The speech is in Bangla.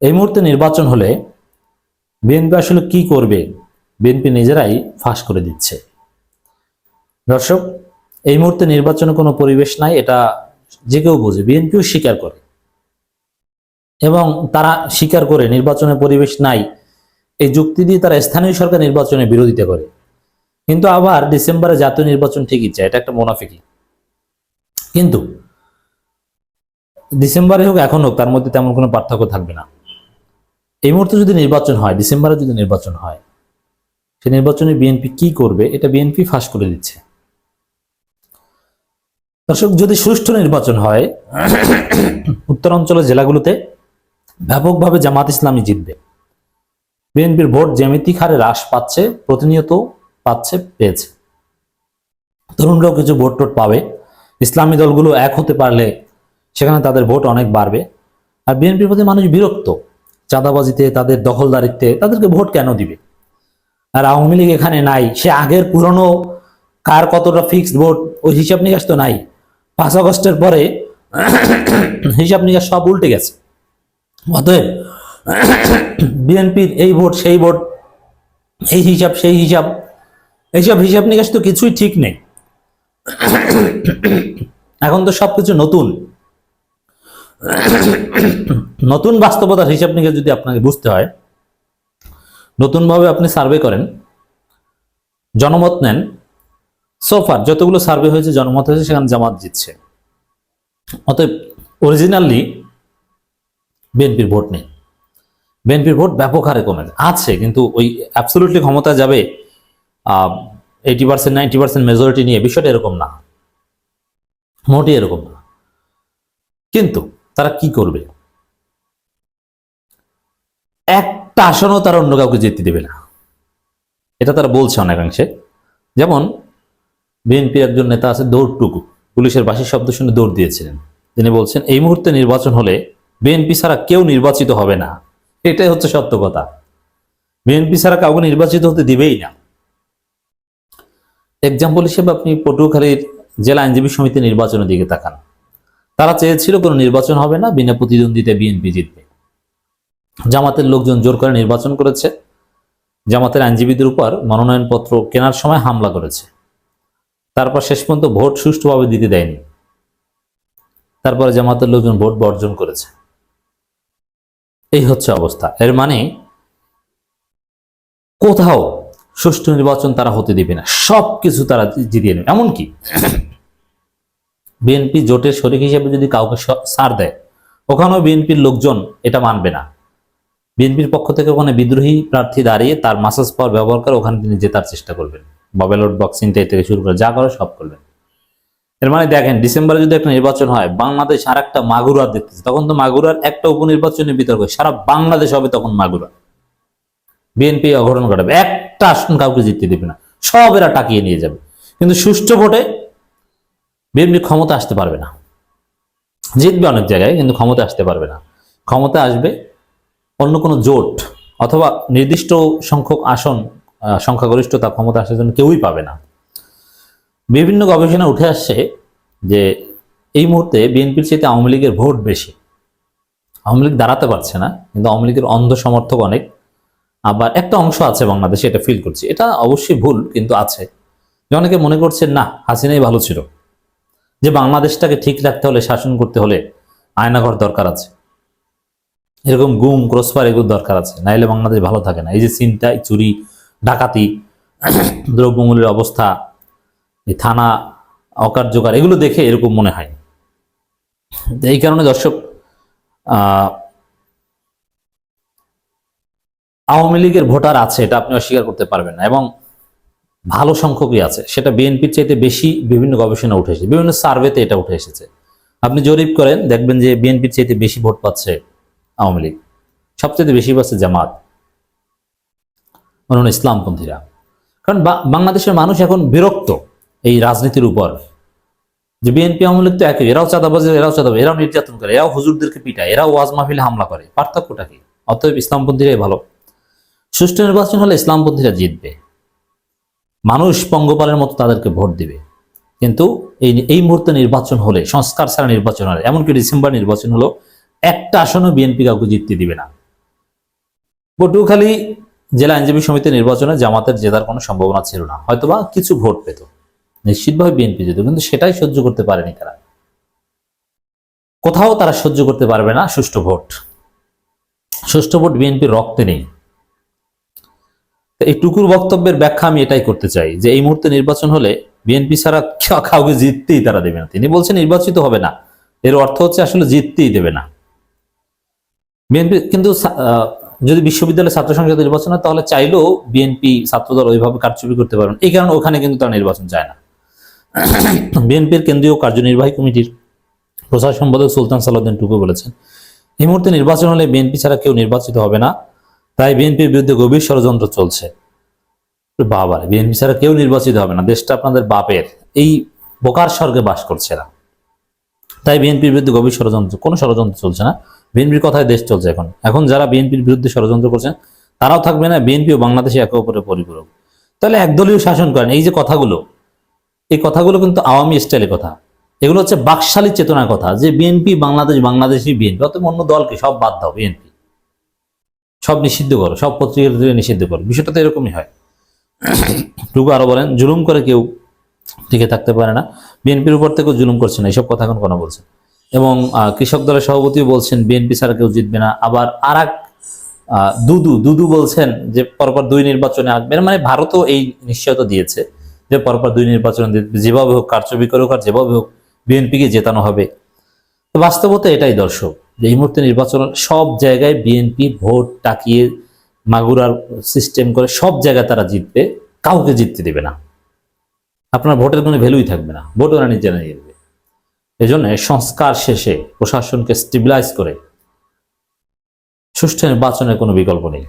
এই মুহূর্তে নির্বাচন হলে বিএনপি আসলে কি করবে, বিএনপি নিজেরাই ফাঁস করে দিচ্ছে। দর্শক, এই মুহূর্তে নির্বাচনে কোনো পরিবেশ নাই, এটা যে কেউ বোঝে, বিএনপিও স্বীকার করে এবং তারা স্বীকার করে নির্বাচনের পরিবেশ নাই এই যুক্তি দিয়ে তারা স্থানীয় সরকার নির্বাচনের বিরোধিতা করে, কিন্তু আবার ডিসেম্বরে জাতীয় নির্বাচন ঠিকই চায়। এটা একটা মুনাফিকি। কিন্তু ডিসেম্বরে হোক এখন হোক, তার মধ্যে তেমন কোনো পার্থক্য থাকবে না। এই মুহূর্তে যদি নির্বাচন হয়, ডিসেম্বরে যদি নির্বাচন হয়, সেই নির্বাচনে বিএনপি কি করবে এটা বিএনপি ফাঁস করে দিচ্ছে। দর্শক, যদি সুষ্ঠু নির্বাচন হয়, উত্তরাঞ্চলের জেলাগুলোতে ব্যাপকভাবে জামাত ইসলামী জিতবে। বিএনপির ভোট জ্যামিতিক হারে হ্রাস পাচ্ছে, প্রতিনিয়ত পেয়েছে। তরুণরাও কিছু ভোট টোট পাবে। ইসলামী দলগুলো এক হতে পারলে সেখানে তাদের ভোট অনেক বাড়বে। আর বিএনপির প্রতি মানুষ বিরক্ত, চাঁদাবাজিতে, তাদের দখলদারিত্বে, তাদেরকে ভোট কেন দিবে? আর আওয়ামী লীগ এখানে নাই, সে আগের পুরনো কার কতটা ফিক্সড ভোট ওই হিসাব নিকাশ তো নাই। 5 আগস্টের পরে হিসাব নিকাশ সব উল্টে গেছে। অতএব বিএনপির এই ভোট সেই ভোট, এই হিসাব সেই হিসাব, এইসব হিসাব নিকাশ তো কিছুই ঠিক নেই। এখন তো সবকিছু নতুন নতুন বাস্তবতার হিসাব নিকাশ যদি আপনাকে বুঝতে হয়, নতুন ভাবে আপনি সার্ভে করেন, জনমত নেন। সোফার যতগুলো সার্ভে হয়েছে, জনমত হয়েছে, সেখানে জামাত জিতছে। অতএব অরিজিনালি বিএনপির ভোট নেই, বিএনপির ভোট ব্যাপক হারে কমে আছে, কিন্তু ওই অ্যাবসলিউটলি ক্ষমতা যাবে 80% 90% মেজরিটি নিয়ে, বিষয়টা এরকম না, মোটেই এরকম না। কিন্তু তারা কি করবে? একটা আসনও তারা অন্য কাউকে জিততে দেবে না, এটা তারা বলছে অনেকাংশে। যেমন বিএনপির একজন নেতা আছে দৌড়টুকু, পুলিশের বাঁশির শব্দ শুনে দৌড় দিয়েছিলেন। তিনি বলছেন এই মুহূর্তে নির্বাচন হলে বিএনপি ছাড়া কেউ নির্বাচিত হবে না। এটাই হচ্ছে সত্য কথা, বিএনপি ছাড়া কাউকে নির্বাচিত হতে দিবেই না। এক্সাম্পল হিসেবে আপনি পটুয়াখালীর জেলা আইনজীবী সমিতি নির্বাচনের দিকে তাকান। তারা চেয়েছিল কোনো নির্বাচন হবে না, বিনা প্রতিদ্বন্দ্বিতায় বিএনপি জিতবে। জামাতের লোকজন জোর করে নির্বাচন করেছে, জামাতের আইনজীবীদের উপর মনোনয়নপত্র কেনার সময় হামলা করেছে, তারপর শেষ পর্যন্ত ভোট সুষ্ঠুভাবে দিতে দেয়নি। তারপরে জামাতের লোকজন ভোট বর্জন করেছে। এই হচ্ছে অবস্থা। এর মানে কোথাও সুষ্ঠু নির্বাচন তারা হতে দিবে না, সবকিছু তারা জিতিয়ে নেবে। এমনকি বিএনপি জোটের শরিক হিসেবে যদি কাউকে ছাড় দেয়, ওখানেও বিএনপির লোকজন এটা মানবে না। বিএনপির পক্ষ থেকে ওখানে বিদ্রোহী প্রার্থী দাঁড়িয়ে তার মাসাজ পাওয়ার ব্যবহার করে ওখানে তিনি জেতার চেষ্টা করবেন, বা ব্যালট বক্স ইনটাই থেকে শুরু করে যা করে সব করবেন। এর মানে দেখেন, ডিসেম্বরে যদি একটা নির্বাচন হয়, বাংলাদেশ আর একটা মাগুরা দেখতেছে, তখন তো মাগুরার একটা উপনির্বাচনের বিতর্ক, সারা বাংলাদেশ হবে তখন মাগুরা। বিএনপি অঘটন ঘটাবে, একটা আসন কাউকে জিততে দেবে না, সব এরা টাকিয়ে নিয়ে যাবে। কিন্তু সুষ্ঠু ভোটে বিএনপি ক্ষমতা আসতে পারবে না, জিতবে অনেক জায়গায় কিন্তু ক্ষমতা আসতে পারবে না। ক্ষমতা আসবে অন্য কোনো জোট অথবা নির্দিষ্ট সংখ্যক আসন, সংখ্যাগরিষ্ঠতা ক্ষমতা আসার জন্য কেউই পাবে না। বিভিন্ন গবেষণা উঠে আসছে যে এই মুহূর্তে বিএনপির চাইতে আওয়ামী লীগের ভোট বেশি। আওয়ামী লীগ দাঁড়াতে পারছে না, কিন্তু আওয়ামী লীগের অন্ধ সমর্থক অনেক। আবার একটা অংশ আছে বাংলাদেশে, এটা ফিল করছি, এটা অবশ্যই ভুল কিন্তু আছে, যে অনেকে মনে করছেন না হাসিনাই ভালো ছিল, যে বাংলাদেশটাকে ঠিক রাখতে হলে, শাসন করতে হলে আয়নাঘর দরকার আছে, এরকম গুম ক্রসফার এগুলো দরকার আছে, নাইলে বাংলাদেশ ভালো থাকে না। এই যে ছিনতাই, চুরি, ডাকাতি, দ্রব্যমূল্যের অবস্থা, এই থানা অকার্যকর, এগুলো দেখে এরকম মনে হয়। এই কারণে দর্শক, আওয়ামী লীগের ভোটার আছে, এটা আপনি অস্বীকার করতে পারবেন না, এবং ভালো সংখ্যকই আছে, সেটা বিএনপির চাইতে বেশি। বিভিন্ন গবেষণা উঠে এসেছে, বিভিন্ন সার্ভেতে এটা উঠে এসেছে। আপনি জরিপ করেন, দেখবেন যে বিএনপির চাইতে বেশি ভোট পাচ্ছে আওয়ামী লীগ, সবচেয়ে বেশি পাচ্ছে জামাত, অন্যান্য ইসলামপন্থীরা। কারণ বাংলাদেশের মানুষ এখন বিরক্ত এই রাজনীতির উপর, যে বিএনপি আওয়ামী লীগ তো একই, এরাও চাঁদাবাজি, এরাও নির্যাতন করে, এরাও হুজুরদেরকে পিটায়, এরাও ওয়াজ মাহফিলে হামলা করে, পার্থক্যটা কি? অতএব ইসলামপন্থীরাই ভালো। সুষ্ঠু নির্বাচন হলে ইসলামপন্থীরা জিতবে, মানুষ পঙ্গপালের মতো তাদেরকে ভোট দিবে। কিন্তু এই মুহূর্তে নির্বাচন হলে, সংস্কার ছাড়া নির্বাচন হলে, এমনকি ডিসেম্বর নির্বাচন হলো, একটা আসনও বিএনপি কাউকে জিততে দিবে না। পটুয়াখালী জেলা আইনজীবী সমিতি নির্বাচনে জামাতের জেতার কোনো সম্ভাবনা ছিল না, হয়তোবা কিছু ভোট পেত, নিশ্চিতভাবে বিএনপি যেত, কিন্তু সেটাই সহ্য করতে পারেনি তারা। কোথাও তারা সহ্য করতে পারবে না সুষ্ঠু ভোট। সুষ্ঠু ভোট বিএনপির রক্তে নেই। এই টুকুর বক্তব্যের ব্যাখ্যা আমি এটাই করতে চাই যে এই মুহূর্তে নির্বাচন হলে বিএনপি ছাড়া কাউকে জিততেই তারা দেবে না। তিনি বলছেন নির্বাচিত হবে না, এর অর্থ হচ্ছে আসলে জিততেই দেবে না বিএনপি। কিন্তু যদি বিশ্ববিদ্যালয় ছাত্র সংসদ নির্বাচন হয় তাহলে চাইলেও বিএনপি ছাত্রদল ওইভাবে কারচুপি করতে পারবেন, এই কারণে ওখানে কিন্তু তারা নির্বাচন চায় না। বিএনপির কেন্দ্রীয় কার্যনির্বাহী কমিটির প্রচার সম্পাদক সুলতান সালাউদ্দিন টুকু বলেছেন, এই মুহূর্তে নির্বাচন হলে বিএনপি ছাড়া কেউ নির্বাচিত হবে না, তাই বিএনপির বিরুদ্ধে গভীর ষড়যন্ত্র চলছে। বাবার, বিএনপি ছাড়া কেউ নির্বাচিত হবে না, দেশটা আপনাদের বাপের, এই বোকার স্বর্গে বাস করছে না, তাই বিএনপির বিরুদ্ধে গভীর ষড়যন্ত্র। কোনো ষড়যন্ত্র চলছে না, বিএনপির কথায় দেশ চলছে। এখন যারা বিএনপির বিরুদ্ধে ষড়যন্ত্র করছেন তারাও থাকবে না, বিএনপি ও বাংলাদেশে একে অপরের পরিপূরক। তাহলে একদলীয় শাসন করেন, এই যে কথাগুলো, এই কথাগুলো কিন্তু আওয়ামী স্টাইলের কথা। এগুলো হচ্ছে বাকশালী চেতনার কথা, যে বিএনপি বাংলাদেশ, বাংলাদেশি বিএনপি, অত অন্য দলকে সব বাদ দাও, বিএনপি সব নিষিদ্ধ করো, সব পত্রিকা নিষিদ্ধ করো। বিষয়টা তো এরকমই হয়। টুকু আরো বলেন, জুলুম করে কেউ টিকে থাকতে পারে না, বিএনপির উপর থেকেও জুলুম করছে না, এইসব কথা এখন কোনো বলছেন। এবং কৃষক দলের সভাপতিও বলছেন বিএনপি ছাড়া কেউ জিতবে না। আবার আর এক দুদু বলছেন যে পরপর 2 নির্বাচনে আসবেন, মানে ভারতও এই নিশ্চয়তা দিয়েছে যে পরপর 2 নির্বাচনে যেভাবে হোক কারচুপি করুক আর যেভাবে হোক বিএনপিকে জেতানো হবে। তো বাস্তবতা এটাই দর্শক, যে এই মুহূর্তে নির্বাচন সব জায়গায় বিএনপি ভোট টাকিয়ে মাগুরার সিস্টেম করে সব জায়গায় তারা জিতবে, কাউকে জিততে দেবে না। আপনার ভোটের কোনো ভ্যালুই থাকবে না, ভোট ওরা নিজে নিয়ে দেবে। এই জন্য সংস্কার শেষে প্রশাসনকে স্টেবিলাইজ করে সুষ্ঠু নির্বাচনের কোনো বিকল্প নেই।